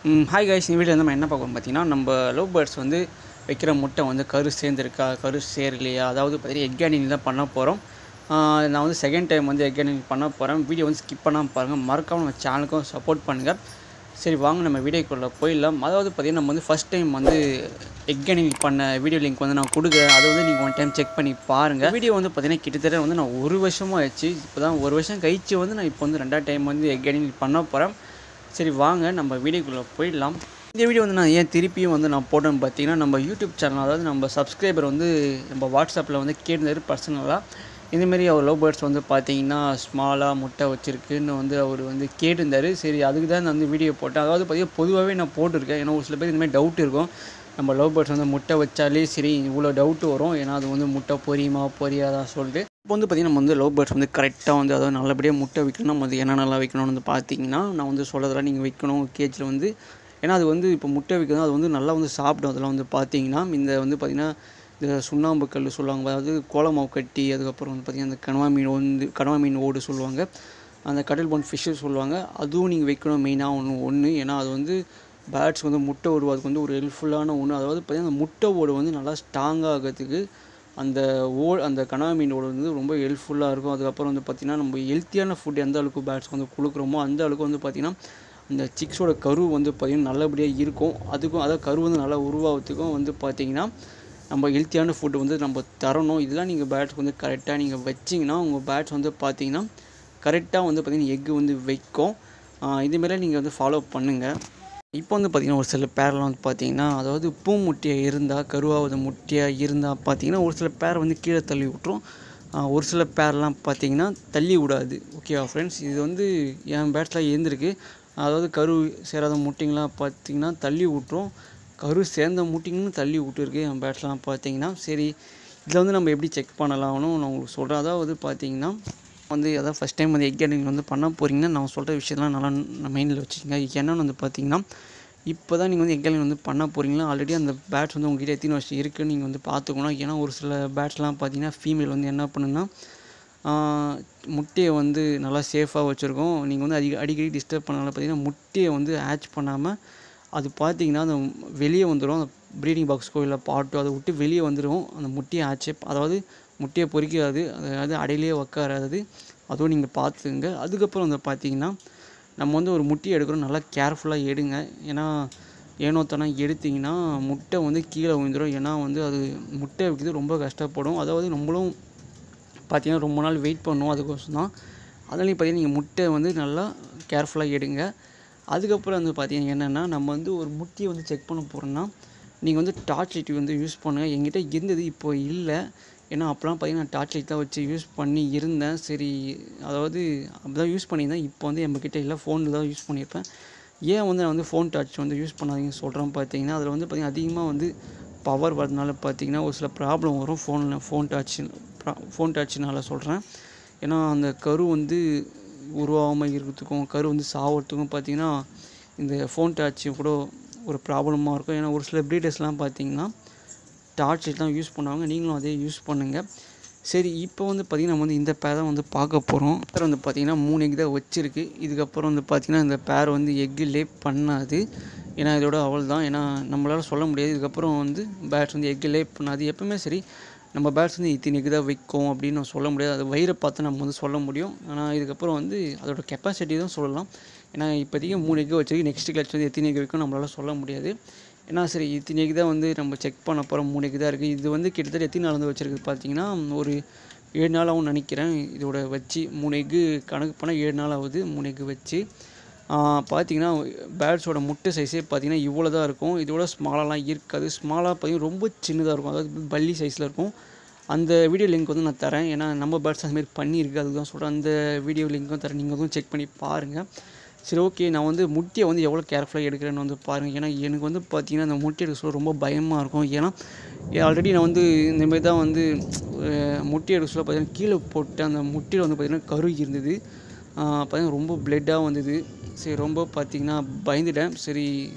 Hi guys, இந்த video வந்து நம்ம என்ன பார்க்கணும் பார்த்தீங்கன்னா, நம்ம லவ் பேர்ட்ஸ் வந்து வைக்கிற முட்டை வந்து கரு சேர்ந்துருக்கா, கரு சேரலையா, அதாவது பார்த்தீங்கன்னா எக் கேனிங் தான் பண்ண போகிறோம். நான் வந்து செகண்ட் டைம் வந்து எக் கேனிங் பண்ண போகிறேன். வீடியோ வந்து ஸ்கிப் பண்ணாமல் பாருங்கள். மறக்காமல் நம்ம சேனலுக்கும் சப்போர்ட் பண்ணுங்கள். சரி, வாங்க நம்ம வீடியோக்குள்ளே போயிடலாம். அதாவது பார்த்தீங்கன்னா, நம்ம வந்து ஃபஸ்ட் டைம் வந்து எக் கேனிங் பண்ண வீடியோ லிங்க் வந்து நான் கொடுக்குறேன். அதை வந்து நீங்கள் ஒன் டைம் செக் பண்ணி பாருங்கள். வீடியோ வந்து பார்த்தீங்கன்னா கிட்டத்தட்ட வந்து நான் 1 வருஷமாக ஆயிடுச்சு. இப்போ தான் 1 வருஷம் கழிச்சு வந்து நான் இப்போ வந்து 2வது டைம் வந்து எக் கேனிங் பண்ண போகிறேன். சரி, வாங்க நம்ம வீடியோக்குள்ளே போயிடலாம். இந்த வீடியோ வந்து நான் ஏன் திருப்பியும் வந்து நான் போட்டேன்னு பார்த்தீங்கன்னா, நம்ம யூடியூப் சேனல், அதாவது நம்ம சப்ஸ்கிரைபர் வந்து நம்ம வாட்ஸ்அப்பில் வந்து கேட்டிருந்தாரு பர்சனலாக. இந்தமாரி அவர் லவ் பேர்ட்ஸ் வந்து பார்த்தீங்கன்னா ஸ்மாலாக முட்டை வச்சுருக்குன்னு வந்து அவர் வந்து கேட்டிருந்தார். சரி, அதுக்கு தான் நான் வந்து வீடியோ போட்டேன். அதாவது பார்த்தீங்கன்னா பொதுவாகவே நான் போட்டிருக்கேன். ஏன்னா ஒரு சில பேர் இந்தமாதிரி டவுட் இருக்கும். நம்ம லவ் பேர்ட்ஸ் வந்து முட்டை வச்சாலே சரி இவ்வளோ டவுட்டு வரும். ஏன்னா அது வந்து முட்டை பொரியுமா பொரியாதா சொல்லிட்டு. இப்போ வந்து பார்த்திங்கன்னா, நம்ம வந்து லவ் பேர்ட்ஸ் வந்து கரெக்டாக வந்து அதாவது நல்லபடியாக முட்டை வைக்கணும். நம்ம வந்து என்னென்னலாம் வைக்கணும்னு வந்து பார்த்தீங்கன்னா, நான் வந்து சொல்கிறதெல்லாம் நீங்கள் வைக்கணும் கேஜில் வந்து. ஏன்னா அது வந்து இப்போ முட்டை வைக்கணும், அது வந்து நல்லா வந்து சாப்பிடும். அதெல்லாம் வந்து பார்த்தீங்கன்னா, இந்த வந்து பார்த்திங்கன்னா இந்த சுண்ணாம்பு கல் சொல்லுவாங்க, அதாவது கோலமாவு கட்டி, அதுக்கப்புறம் வந்து பார்த்திங்கன்னா அந்த கனவா மீன் ஓடு சொல்லுவாங்க, அந்த கடல் போன் ஃபிஷ்ஷு சொல்லுவாங்க. அதுவும் நீங்கள் வைக்கணும் மெயினாக ஒன்று. ஏன்னா அது வந்து பேர்ட்ஸ் வந்து முட்டை ஓடு, அதுக்கு வந்து ஒரு ஹெல்ப்ஃபுல்லான ஒன்று. அதாவது பார்த்திங்கன்னா அந்த முட்டை ஓடு வந்து நல்லா ஸ்ட்ராங்காகிறதுக்கு அந்த கனவா மீன் ஓடு வந்து ரொம்ப ஹெல்ப்ஃபுல்லாக இருக்கும். அதுக்கப்புறம் வந்து பார்த்திங்கன்னா, நம்ம ஹெல்த்தியான ஃபுட் எந்த அளவுக்கு பேர்ட்ஸ் வந்து கொடுக்குறோமோ அந்த அளவுக்கு வந்து பார்த்திங்கன்னா அந்த சிக்ஸோட கரு வந்து பார்த்திங்கன்னா நல்லபடியாக இருக்கும். அதுக்கும் அதாவது கரு வந்து நல்லா உருவாகிறதுக்கும் வந்து பார்த்திங்கன்னா நம்ம ஹெல்த்தியான ஃபுட்டு வந்து நம்ம தரணும். இதெல்லாம் நீங்கள் பேர்ட்ஸ்க்கு வந்து கரெக்டாக நீங்கள் வச்சிங்கன்னா உங்கள் பேர்ட்ஸ் வந்து பார்த்திங்கன்னா கரெக்டாக வந்து பார்த்திங்கன்னா எக்கு வந்து வைக்கும். இதுமாரி நீங்கள் வந்து ஃபாலோ பண்ணுங்கள். இப்போ வந்து பார்த்திங்கன்னா ஒரு சில பேர்லாம் வந்து பார்த்திங்கன்னா, அதாவது பூ முட்டையாக இருந்தால், கருவாவது முட்டையாக இருந்தால் பார்த்திங்கன்னா ஒரு சில பேர் வந்து கீழே தள்ளி விட்ரும். ஒரு சில பேர்லாம் பார்த்திங்கன்னா தள்ளி விடாது. ஓகேவா ஃப்ரெண்ட்ஸ், இது வந்து என் பேர்ட்ஸ்லாம் இருந்திருக்கு. அதாவது கரு சேராத முட்டைங்களாம் பார்த்திங்கன்னா தள்ளி விட்ரும். கரு சேர்ந்த முட்டைங்களும் தள்ளி விட்டுருக்கு என் பேர்ட்ஸ்லாம் பார்த்திங்கன்னா. சரி, இதில் வந்து நம்ம எப்படி செக் பண்ணலாம்னு நான் உங்களுக்கு சொல்கிறேன். அதாவது பார்த்திங்கன்னா அதாவது ஃபஸ்ட் டைம் வந்து எக் கேனிங் வந்து பண்ண போகிறீங்கன்னா நான் சொல்கிற விஷயத்தெலாம் நல்லா மைண்டில் வச்சுக்கோங்க. என்னென்னு வந்து பார்த்திங்கன்னா, இப்போ தான் நீங்கள் வந்து எக் கேனிங் வந்து பண்ண போகிறீங்களா, ஆல்ரெடி அந்த பேட்ஸ் வந்து உங்கள்கிட்ட எத்தனை வருஷம் இருக்குதுன்னு நீங்கள் வந்து பார்த்துக்கணும். ஏன்னா ஒரு சில பேட்ஸ்லாம் பார்த்திங்கன்னா ஃபீமேல் வந்து என்ன பண்ணுன்னா, முட்டையை வந்து நல்லா சேஃபாக வச்சுருக்கோம். நீங்கள் வந்து அடிக்கடி டிஸ்டர்ப் பண்ணால பார்த்திங்கன்னா முட்டையை வந்து ஹேட்ச் பண்ணாமல் அது பார்த்திங்கன்னா அந்த வெளியே வந்துடும். அந்த ப்ரீடிங் பாக்ஸ்க்கோ இல்லை பாட்டோ அதை விட்டு வெளியே வந்துடும். அந்த முட்டையை அதாவது முட்டையை பொறிக்காது, அதாவது அடையிலேயே உக்காராது. அதுவும் நீங்கள் பார்த்துங்க. அதுக்கப்புறம் வந்து பார்த்திங்கன்னா, நம்ம வந்து ஒரு முட்டையை எடுக்கிறோம், நல்லா கேர்ஃபுல்லாக எடுங்க. ஏன்னா ஏனோத்தனா எடுத்திங்கன்னா முட்டை வந்து கீழே விழுந்துடும். ஏன்னா வந்து அது முட்டை வைக்கிறது ரொம்ப கஷ்டப்படும். அதாவது நம்மளும் பார்த்திங்கன்னா ரொம்ப நாள் வெயிட் பண்ணுவோம். அதுக்கோசம் தான். அதனாலேயும் பார்த்திங்கன்னா நீங்கள் முட்டை வந்து நல்லா கேர்ஃபுல்லாக எடுங்க. அதுக்கப்புறம் வந்து பார்த்திங்கன்னா என்னென்னா, நம்ம வந்து ஒரு முட்டையை வந்து செக் பண்ண போகிறோன்னா நீங்கள் வந்து டார்ச் லைட் வந்து யூஸ் பண்ணுங்கள். என்கிட்ட இருந்தது, இப்போ இல்லை. ஏன்னா அப்போலாம் பார்த்திங்கன்னா நான் டார்ச் லைட் தான் வச்சு யூஸ் பண்ணி இருந்தேன். சரி, அதாவது அப்படி தான் யூஸ் பண்ணியிருந்தேன். இப்போ வந்து நம்மக்கிட்ட இல்லை, ஃபோனில் தான் யூஸ் பண்ணியிருப்பேன். ஏன் வந்து நான் வந்து ஃபோன் டார்ச் வந்து யூஸ் பண்ணாதீங்கன்னு சொல்கிறேன் பார்த்திங்கன்னா, அதில் வந்து பார்த்திங்கன்னா அதிகமாக வந்து பவர் வரதுனால பார்த்திங்கன்னா ஒரு சில ப்ராப்ளம் வரும் ஃபோன் டார்ச்சினால சொல்கிறேன். ஏன்னா அந்த கரு வந்து உருவாகாமல் இருக்கிறதுக்கும் கரு வந்து சாகிறதுக்கும் பார்த்திங்கன்னா இந்த ஃபோன் டார்ச் கூட ஒரு ப்ராப்ளமாக இருக்கும். ஏன்னா ஒரு சில ப்ரீடர்ஸ்லாம் பார்த்திங்கன்னா டார்ச் லைட் தான் யூஸ் பண்ணுவாங்க. நீங்களும் அதே யூஸ் பண்ணுங்கள். சரி, இப்போ வந்து பார்த்திங்கன்னா நம்ம வந்து இந்த பேர் தான் வந்து பார்க்க போகிறோம். பேர் வந்து பார்த்திங்கன்னா 3 எக் தான் வச்சுருக்கு. இதுக்கப்புறம் வந்து பார்த்திங்கன்னா இந்த பேர் வந்து எக்கு லே பண்ணாது. ஏன்னா இதோட அவள் தான். ஏன்னா நம்மளால் சொல்ல முடியாது. இதுக்கப்புறம் வந்து பேர்ட்ஸ் வந்து எக்கு லே பண்ணாது. எப்பவுமே சரி, நம்ம பேர்ட்ஸ் வந்து இத்தனை எக்கு தான் வைக்கும் அப்படின்னு நான் சொல்ல முடியாது. அது வயிறை பார்த்து நம்ம வந்து சொல்ல முடியும். ஆனால் இதுக்கப்புறம் வந்து அதோட கெப்பாசிட்டி தான் சொல்லலாம். ஏன்னா இப்போதைக்கு 3 எக்கு வச்சிருக்கு. நெக்ஸ்ட் கிளாஸ் வந்து எத்தனை எக்கு வைக்கும் நம்மளால் சொல்ல முடியாது. ஏன்னா சரி, இத்தனை எக்கு தான் வந்து நம்ம செக் பண்ண போகிறோம். 3 எக்கு தான் இருக்குது. இது வந்து கிட்டத்தட்ட எத்தனை நாள் வந்து வச்சுருக்குது பார்த்திங்கன்னா ஒரு 7 நாள் ஆகும்னு நினைக்கிறேன். இதோட வச்சு 3 எக்கு கணக்கு பண்ணால் 7 நாள் ஆகுது 3 எக்கு வச்சு. பார்த்திங்கன்னா பேர்ட்ஸோட முட்டை சைஸே பார்த்திங்கன்னா இவ்வளோ தான் இருக்கும். இதோட ஸ்மாலாலாம் இருக்காது. ஸ்மாலாக பார்த்திங்கன்னா ரொம்ப சின்னதாக இருக்கும். அதாவது பல்லி சைஸில் இருக்கும். அந்த வீடியோ லிங்க் வந்து நான் தரேன். ஏன்னா நம்ம பேர்ட்ஸ் அந்தமாரி பண்ணியிருக்கு, அதுக்கு தான் சொல்கிறேன். அந்த வீடியோ லிங்க்கும் தரேன், நீங்கள் அதுவும் செக் பண்ணி பாருங்கள். சரி, ஓகே. நான் வந்து முட்டையை வந்து எவ்வளோ கேர்ஃபுல்லாக எடுக்கிறேன்னு வந்து பாருங்கள். ஏன்னா எனக்கு வந்து பார்த்திங்கன்னா அந்த முட்டை எடுக்க சொல்ல ரொம்ப பயமாக இருக்கும். ஏன்னா ஆல்ரெடி நான் வந்து இந்தமாரி தான் வந்து முட்டை எடுக்க சொல்ல பார்த்திங்கன்னா கீழே போட்டு அந்த முட்டையில் வந்து பார்த்திங்கன்னா கரு இருந்தது. பார்த்திங்கன்னா ரொம்ப ப்ளட்டாக வந்தது. சரி, ரொம்ப பார்த்திங்கன்னா பயந்துட்டேன். சரி,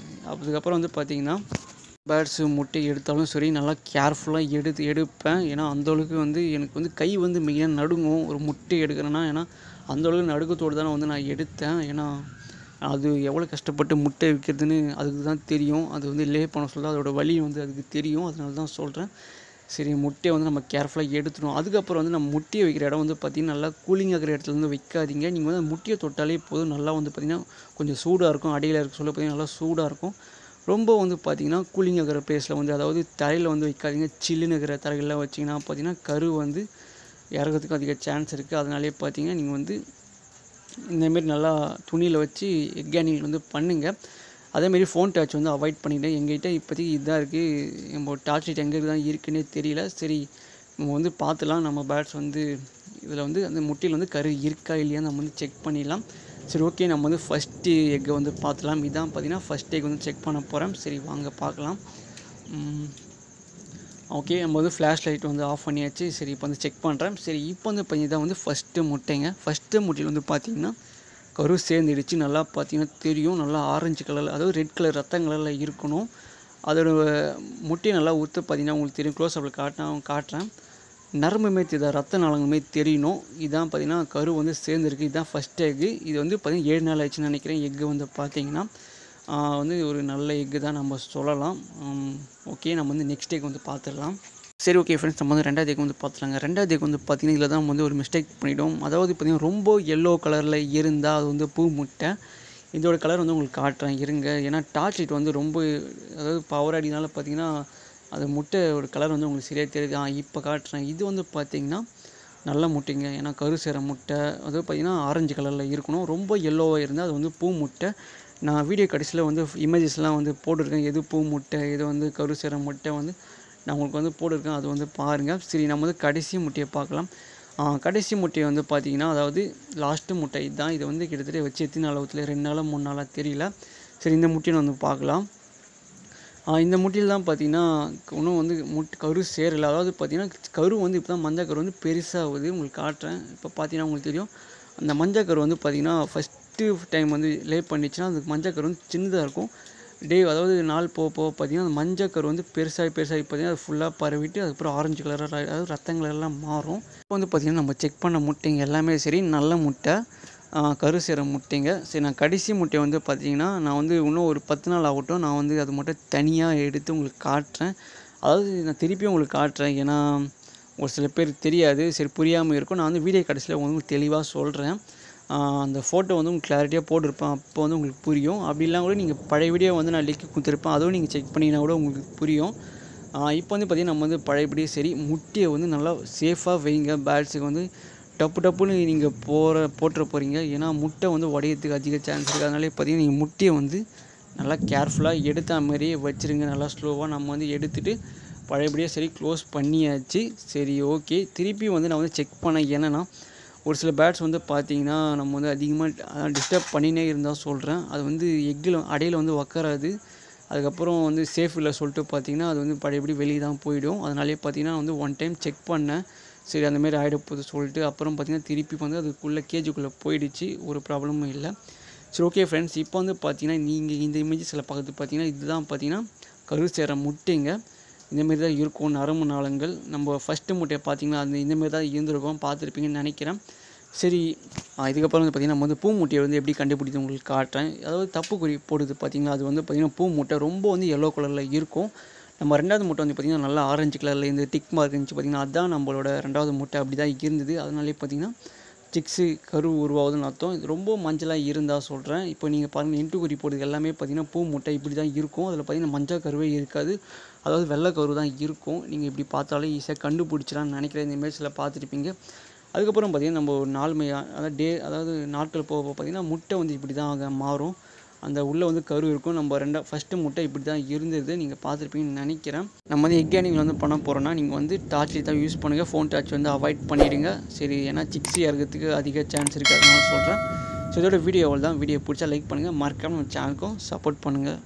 அதுக்கப்புறம் வந்து பார்த்திங்கன்னா பேர்ட்ஸு முட்டை எடுத்தாலும் சரி நல்லா கேர்ஃபுல்லாக எடுப்பேன். ஏன்னா அந்தளவுக்கு வந்து எனக்கு வந்து கை வந்து மெயினாக நடுங்கும் ஒரு முட்டை எடுக்கிறேன்னா. ஏன்னா அந்தளவுக்கு நடுக்கத்தோடு தான் வந்து நான் எடுத்தேன். ஏன்னா அது எவ்வளோ கஷ்டப்பட்டு முட்டை வைக்கிறதுன்னு அதுக்கு தான் தெரியும். அது வந்து லே பண்ண சொல்ல அதோட வலி வந்து அதுக்கு தெரியும். அதனால தான் சொல்கிறேன். சரி, முட்டையை வந்து நம்ம கேர்ஃபுல்லாக எடுத்துடும். அதுக்கப்புறம் வந்து நம்ம முட்டையை வைக்கிற இடம் வந்து பார்த்திங்கன்னா நல்லா கூலிங் ஆகிற இடத்துல வந்து வைக்காதீங்க. நீங்கள் வந்து முட்டையை தொட்டாலே போதும், நல்லா வந்து பார்த்திங்கன்னா கொஞ்சம் சூடாக இருக்கும். அடியில் இருக்க சொல்ல பார்த்திங்கன்னா நல்லா சூடாக இருக்கும். ரொம்ப வந்து பார்த்திங்கன்னா கூலிங் ஆகிற ப்ளேஸில் வந்து, அதாவது தரையில் வந்து வைக்காதீங்க. சில்லுன்னு இருக்கிற தரைகளில் வச்சிங்கன்னா பார்த்திங்கன்னா கரு வந்து இறக்கிறதுக்கு அதிக சான்ஸ் இருக்குது. அதனாலே பார்த்திங்கன்னா நீங்கள் வந்து இந்தமாரி நல்லா துணியில் வச்சு எக் கேனிங் வந்து பண்ணுங்கள். அதேமாரி ஃபோன் டார்ச் வந்து அவாய்ட் பண்ணிவிட்டேன். எங்ககிட்ட இப்போதைக்கு இதுதான் இருக்குது. நம்ம டார்ச் லைட் எங்கே தான் இருக்குன்னே தெரியல. சரி, நம்ம வந்து பார்த்துலாம். நம்ம பேர்ட்ஸ் வந்து இதில் வந்து அந்த முட்டையில் வந்து கரு இருக்கா இல்லையான்னு நம்ம வந்து செக் பண்ணிடலாம். சரி, ஓகே, நம்ம வந்து ஃபஸ்ட்டு எக்கை வந்து பார்த்துலாம். இதான் பார்த்திங்கன்னா ஃபஸ்ட் எக் வந்து செக் பண்ண போகிறேன். சரி, வாங்க பார்க்கலாம். ஓகே, நம்ம வந்து ஃப்ளாஷ் லைட் வந்து ஆஃப் பண்ணியாச்சு. சரி, இப்போ வந்து செக் பண்ணுறேன். சரி, இப்போ வந்து இதான் வந்து ஃபஸ்ட்டு முட்டைங்க. ஃபஸ்ட்டு முட்டையில் வந்து பார்த்திங்கன்னா கரு சேர்ந்துடுச்சு. நல்லா பார்த்திங்கன்னா தெரியும். நல்லா ஆரஞ்சு கலரில், அதாவது ரெட் கலர் ரத்தம் கலரில் இருக்கணும். அதோட முட்டையை நல்லா ஊற்று பார்த்திங்கன்னா உங்களுக்கு தெரியும். க்ளோஸ் அப்பில் காட்டுறேன். நரம்புமே தெரியுதா, ரத்த நாளங்களுமே தெரியணும். இதான் பார்த்திங்கன்னா கரு வந்து சேர்ந்துருக்கு. இதுதான் ஃபஸ்ட் எக்கு. இது வந்து பார்த்திங்கன்னா 7 நாள் ஆயிடுச்சுன்னு நினைக்கிறேன். எக்கு வந்து பார்த்திங்கன்னா வந்து ஒரு நல்ல எக்கு தான் நம்ம சொல்லலாம். ஓகே, நம்ம வந்து நெக்ஸ்ட் எக் வந்து பார்த்துடலாம். சரி, ஓகே ஃப்ரெண்ட்ஸ், நம்ம வந்து 2வது எக் வந்து பார்த்துலாங்க. 2வது எக் வந்து பார்த்திங்கன்னா இதில் தான் வந்து ஒரு மிஸ்டேக் பண்ணிவிடும். அதாவது பார்த்திங்கன்னா ரொம்ப எல்லோ கலரில் இருந்தால் அது வந்து பூ முட்டை. இதோட கலர் வந்து உங்களுக்கு காட்டுறேன் இருங்க. ஏன்னா டார்ச் லைட் வந்து ரொம்ப, அதாவது பவர் அடினால பார்த்திங்கன்னா அது முட்டையோட கலர் வந்து உங்களுக்கு சரியாக தெரியுது. இப்போ காட்டுறேன். இது வந்து பார்த்திங்கன்னா நல்ல முட்டைங்க. ஏன்னா கரு சேர முட்டை, அதாவது பார்த்திங்கன்னா ஆரஞ்சு கலரில் இருக்கணும். ரொம்ப எல்லோவாக இருந்தால் அது வந்து பூ முட்டை. நான் வீடியோ கடைசியில் வந்து இமேஜஸ்லாம் வந்து போட்டிருக்கேன். எது பூ முட்டை, எது வந்து கரு சேர முட்டை வந்து நான் உங்களுக்கு வந்து போட்டிருக்கேன். அது வந்து பாருங்கள். சரி, நம்ம வந்து கடைசி முட்டையை பார்க்கலாம். கடைசி முட்டையை வந்து பார்த்திங்கன்னா, அதாவது லாஸ்ட்டு முட்டை இதுதான். இதை வந்து கிட்டத்தட்ட வச்சு எத்தனை நாள் ஊற்றல, 2 நாளா 3 நாளாக தெரியல. சரி, இந்த முட்டையை வந்து பார்க்கலாம். இந்த முட்டையில் தான் பார்த்திங்கன்னா இன்னும் வந்து கரு சேரலை. அதாவது பார்த்திங்கன்னா கரு வந்து இப்போ தான் மஞ்சள் கரு வந்து பெருசாகுது. உங்களுக்கு காட்டுறேன். இப்போ பார்த்திங்கன்னா உங்களுக்கு தெரியும். அந்த மஞ்சள் கரு வந்து பார்த்திங்கன்னா ஃபஸ்ட்டு டைம் வந்து லே பண்ணிச்சுன்னா அந்த மஞ்சள் கரு வந்து சின்னதாக இருக்கும். அதாவது நாள் போக போக பார்த்திங்கன்னா அந்த மஞ்சள் கரு வந்து பெருசாகி பார்த்திங்கன்னா அது ஃபுல்லாக பரவிட்டு அதுக்கப்புறம் ஆரஞ்சு கலராக, அதாவது ரத்தம் கலர்லாம் மாறும். இப்போ வந்து பார்த்திங்கன்னா நம்ம செக் பண்ண முட்டைங்க எல்லாமே சரி, நல்ல முட்டை, கரு சேர முட்டைங்க. சரி, நான் கடைசி முட்டையை வந்து பார்த்திங்கன்னா நான் வந்து இன்னும் ஒரு 10 நாள் ஆகட்டும், நான் வந்து அது மட்டும் தனியாக எடுத்து உங்களுக்கு காட்டுறேன். அதாவது நான் திருப்பியும் உங்களுக்கு காட்டுறேன். ஏன்னா ஒரு சில பேர் தெரியாது, சரி புரியாமல் இருக்கும். நான் வந்து வீடியோ கடைசியில் உங்களுக்கு தெளிவாக சொல்கிறேன். அந்த ஃபோட்டோ வந்து உங்களுக்கு கிளாரிட்டியாக போட்டிருப்பேன். அப்போ வந்து உங்களுக்கு புரியும். அப்படிலாம் கூட நீங்கள் பழைய வீடியோ வந்து நான் லிங்க் கொடுத்துருப்பேன். அதுவும் நீங்கள் செக் பண்ணிங்கன்னா கூட உங்களுக்கு புரியும். இப்போ வந்து பார்த்திங்கன்னா நம்ம வந்து பழையபடியே சரி முட்டையை வந்து நல்லா சேஃபாக வைங்க. பேர்ட்ஸுக்கு வந்து டப்பு டப்புன்னு நீங்கள் போட்டுற போகிறீங்க. ஏன்னா முட்டை வந்து உடையத்துக்கு அதிக சான்ஸ் இருக்குது. அதனாலே பார்த்திங்கன்னா நீங்கள் முட்டையை வந்து நல்லா கேர்ஃபுல்லாக எடுத்த மாதிரியே வச்சுருங்க. நல்லா ஸ்லோவாக நம்ம வந்து எடுத்துகிட்டு பழையபடியே சரி க்ளோஸ் பண்ணியாச்சு. சரி, ஓகே, திருப்பி வந்து நான் வந்து செக் பண்ணேன். என்னென்னா ஒரு சில பேர்ட்ஸ் வந்து பார்த்திங்கன்னா நம்ம வந்து அதிகமாக டிஸ்டர்ப் பண்ணினே இருந்தால் சொல்கிறேன். அது வந்து எக்கில் அடையில் வந்து உக்காராது. அதுக்கப்புறம் வந்து சேஃப் இல்லை சொல்லிட்டு பார்த்திங்கன்னா அது வந்து பழையபடி வெளியே தான் போயிடும். அதனாலே பார்த்திங்கன்னா வந்து ஒன் டைம் செக் பண்ணேன். சரி, அந்தமாரி ஆகிடப்போகுது சொல்லிட்டு அப்புறம் பார்த்திங்கன்னா திருப்பி வந்து அதுக்குள்ளே கேஜுக்குள்ளே போயிடுச்சு. ஒரு ப்ராப்ளமும் இல்லை. சரி, ஓகே ஃப்ரெண்ட்ஸ், இப்போ வந்து பார்த்திங்கன்னா நீங்கள் இந்த இமேஜஸில் பார்க்குறது பார்த்திங்கன்னா இதுதான் பார்த்திங்கன்னா கரு சேர முட்டைங்க. இந்தமாரி தான் இருக்கும் நரம்பு நாளங்கள். நம்ம ஃபஸ்ட்டு முட்டையை பார்த்திங்கன்னா அது இந்தமாரி தான் இருந்திருக்கும், பார்த்துருப்பீங்கன்னு நினைக்கிறேன். சரி, இதுக்கப்புறம் வந்து பார்த்திங்கன்னா நம்ம வந்து பூ முட்டையை வந்து எப்படி கண்டுபிடித்து உங்களுக்கு காட்டுறேன். அதாவது தப்பு குறி போடுது பார்த்திங்கன்னா அது வந்து பார்த்திங்கன்னா பூ முட்டை ரொம்ப வந்து எல்லோ கலரில் இருக்கும். நம்ம 2வது முட்டை வந்து பார்த்திங்கன்னா நல்லா ஆரஞ்சு கலரில் இந்த டிக் மார்க் இருந்துச்சு பார்த்திங்கன்னா, அதுதான் நம்மளோட 2வது முட்டை. அப்படி தான் இருந்தது. அதனாலே பார்த்திங்கன்னா சிக்ஸு கரு உருவாகுதுன்னு அர்த்தம். இது ரொம்ப மஞ்சளாக இருந்தால் சொல்கிறேன். இப்போ நீங்கள் பாருங்கள், இன்ட்டு குறி போடுறது எல்லாமே பார்த்திங்கன்னா பூ முட்டை இப்படி தான் இருக்கும். அதில் பார்த்திங்கன்னா மஞ்சள் கருவே இருக்காது, அதாவது வெள்ளை கரு தான் இருக்கும். நீங்கள் இப்படி பார்த்தாலே ஈஸியாக கண்டுபிடிச்சிடான்னு நினைக்கிறேன். இந்த இமேஜில் பார்த்துருப்பீங்க. அதுக்கப்புறம் பார்த்திங்கன்னா நம்ம ஒரு அதாவது நாட்கள் போக பார்த்திங்கன்னா முட்டை வந்து இப்படி தான் மாறும். அந்த உள்ளே வந்து கரு இருக்கும். நம்ம ஃபஸ்ட்டு முட்டை இப்படி தான் இருந்தது. நீங்கள் பார்த்துருப்பீங்கன்னு நினைக்கிறேன். நம்ம வந்து எக் கேனிங்கில் வந்து பண்ண போகிறோன்னா நீங்கள் வந்து டார்ச் லைட் தான் யூஸ் பண்ணுங்கள். ஃபோன் டார்ச் வந்து அவாய்ட் பண்ணிவிடுங்க. சரி, ஏன்னா சிக்ஸி இறக்கிறதுக்கு அதிக சான்ஸ் இருக்குது, அதனால சொல்கிறேன். ஸோ இதோட வீடியோ தான். வீடியோ பிடிச்சா லைக் பண்ணுங்கள். மறக்காமல் நம்ம சேனலுக்கும் சப்போர்ட் பண்ணுங்கள்.